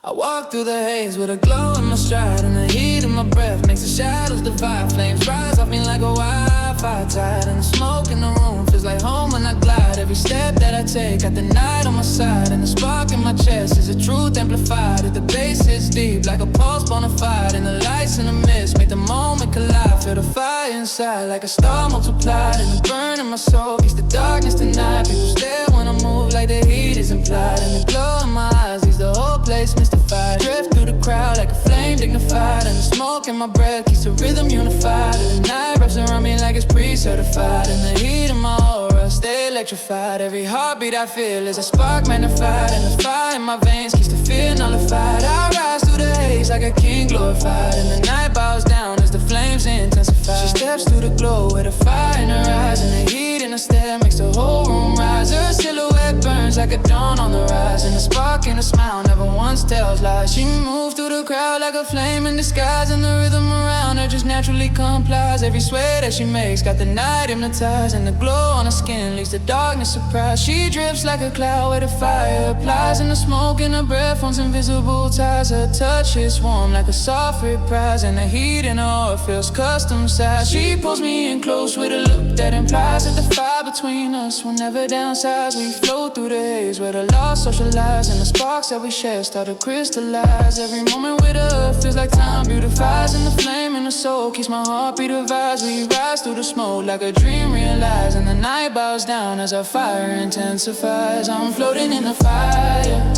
I walk through the haze with a glow in my stride, and the heat in my breath makes the shadows divide. Flames rise off me like a Wi-Fi tide, and the smoke in the room feels like home when I glide. Every step that I take, got the night on my side, and the spark in my chest is the truth amplified. If the bass hits deep like a pulse bona fide, and the lights in the mist make the moment collide. Feel the fire inside like a star multiplied, and the burn in my soul keeps the darkness denied. People stare when I move like the heat is implied, and the glow in my eyes leaves the whole place mystified. Drift through the crowd like a flame dignified, and the smoke in my breath keeps the rhythm unified. And the night wraps around me like it's pre-certified, and the heat in my aura stay electrified. Every heartbeat I feel is a spark magnified, and the fire in my veins keeps the fear nullified. I rise through the haze like a king glorified, and the night bows down as the flames intensify. She steps through the glow with a fire in her eyes, and the heat in her stare makes the whole room rise. Her silhouette burns like a dawn on the rise, and the spark in her smile never once tells lies. She moves through the crowd like a flame in disguise, and the rhythm around her just naturally complies. Every sway that she makes got the night hypnotized, and the glow on her skin leaves the darkness surprised. She drifts like a cloud where the fire applies, and the smoke in her breath forms invisible ties. Her touch is warm like a soft reprise, and the heat in her aura feels custom sized. She pulls me in close with a look that implies that the fire between us will never downsize. We float through the haze where the lost socialize, and the sparks that we share start to crystallize. Every moment with her feels like time beautifies, and the flame in the soul keeps my heartbeat revised. We rise through the smoke like a dream realized, and the night bows down as our fire intensifies. I'm floating in the fire,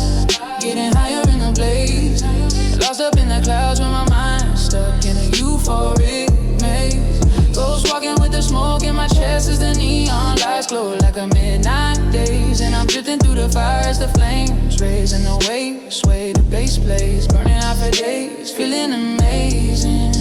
getting higher in the blaze, lost up in the clouds with my mind stuck in a euphoric maze. Ghost walking with the smoke in my chest as the neon lights glow like a midnight daze. And I'm drifting through the fire as the flames raise, and the waves sway, the bass plays, burning out for days, feeling amazing.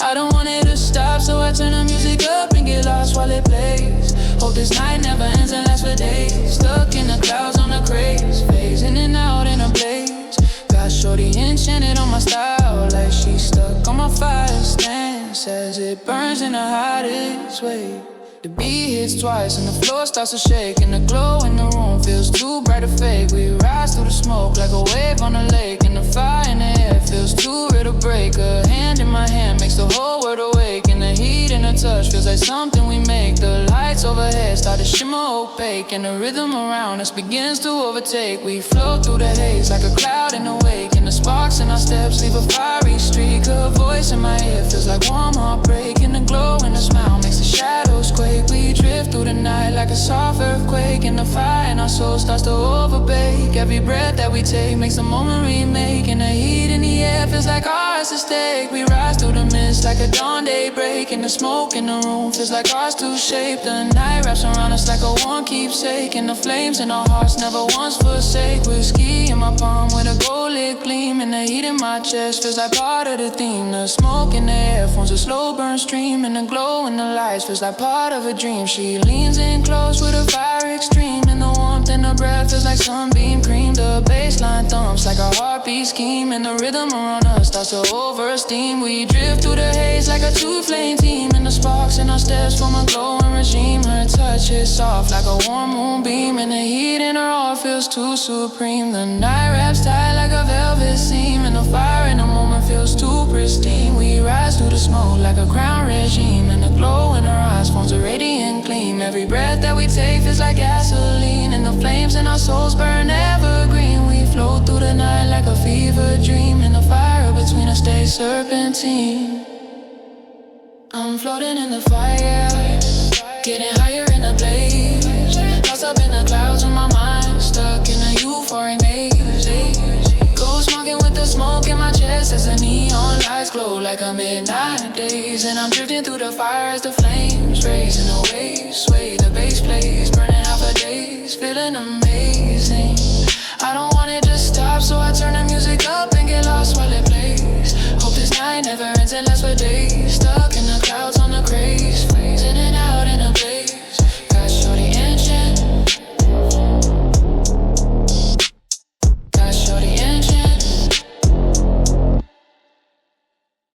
I don't want it to stop, so I turn the music up and get lost while it plays. Hope this night never ends and lasts for days. Stuck in the clouds on the craze, phasing in and out in a blaze. Got shorty enchanted on my style, like she's stuck on my fire stand. Says it burns in the hottest way. The beat hits twice and the floor starts to shake, and the glow in the room feels too bright to fake. We rise through the smoke like a wave on a lake, and the fire in the air feels too real to break. A hand in my hand makes the whole world awake, and the heat in her touch feels like something we make. The lights overhead start to shimmer opaque, and the rhythm around us begins to overtake. We float through the haze like a cloud in the wake, and the sparks in our steps leave a fiery streak. Her voice in my ear feels like warm heartbreak, and the glow in her smile makes the shadows quake. We drift through the night like a soft earthquake, and the fire in our soul starts to overbake. Every breath that we take makes the moment remake, and the heat in the air feels like ours to stake. We rise through the mist like a dawn daybreak, and the smoke in the room feels like ours to shape. The night wraps around us like a warm keepsake, and the flames in our hearts never once forsake. Whiskey in my palm with a gold-lit gleam, and the heat in my chest feels like part of the theme. The smoke in the air forms a slow burn stream, and the glow in the lights feels like part of a dream. She leans in close with a fire extreme, and the warmth in her breath feels like sunbeam cream. The baseline thumps like a heartbeat scheme, and the rhythm around us starts to oversteam. We drift through the haze like a two-flame team, and the sparks in our steps form a glowing regime. Her touch is soft like a warm moonbeam, and the heat in her heart feels too supreme. The night wraps tight like a velvet seam, and the fire in the moment feels too pristine. We rise through the smoke like a crown regime, and the glow in her eyes forms a radiant gleam. Every breath that we take feels like gasoline, and the flames in our souls burn evergreen. We float through the night like a fever dream, and the fire between us stays serpentine. I'm floating in the fire, getting higher in the blaze, lost up in the clouds with my mind stuck in a euphoric maze. Ghost walking with the smoke in my chest as the neon lights glow like a midnight daze. And I'm drifting through the fire as the flames raise, and the waves sway, the bass plays, burning out for days, feeling amazing. I don't want it to stop, so I turn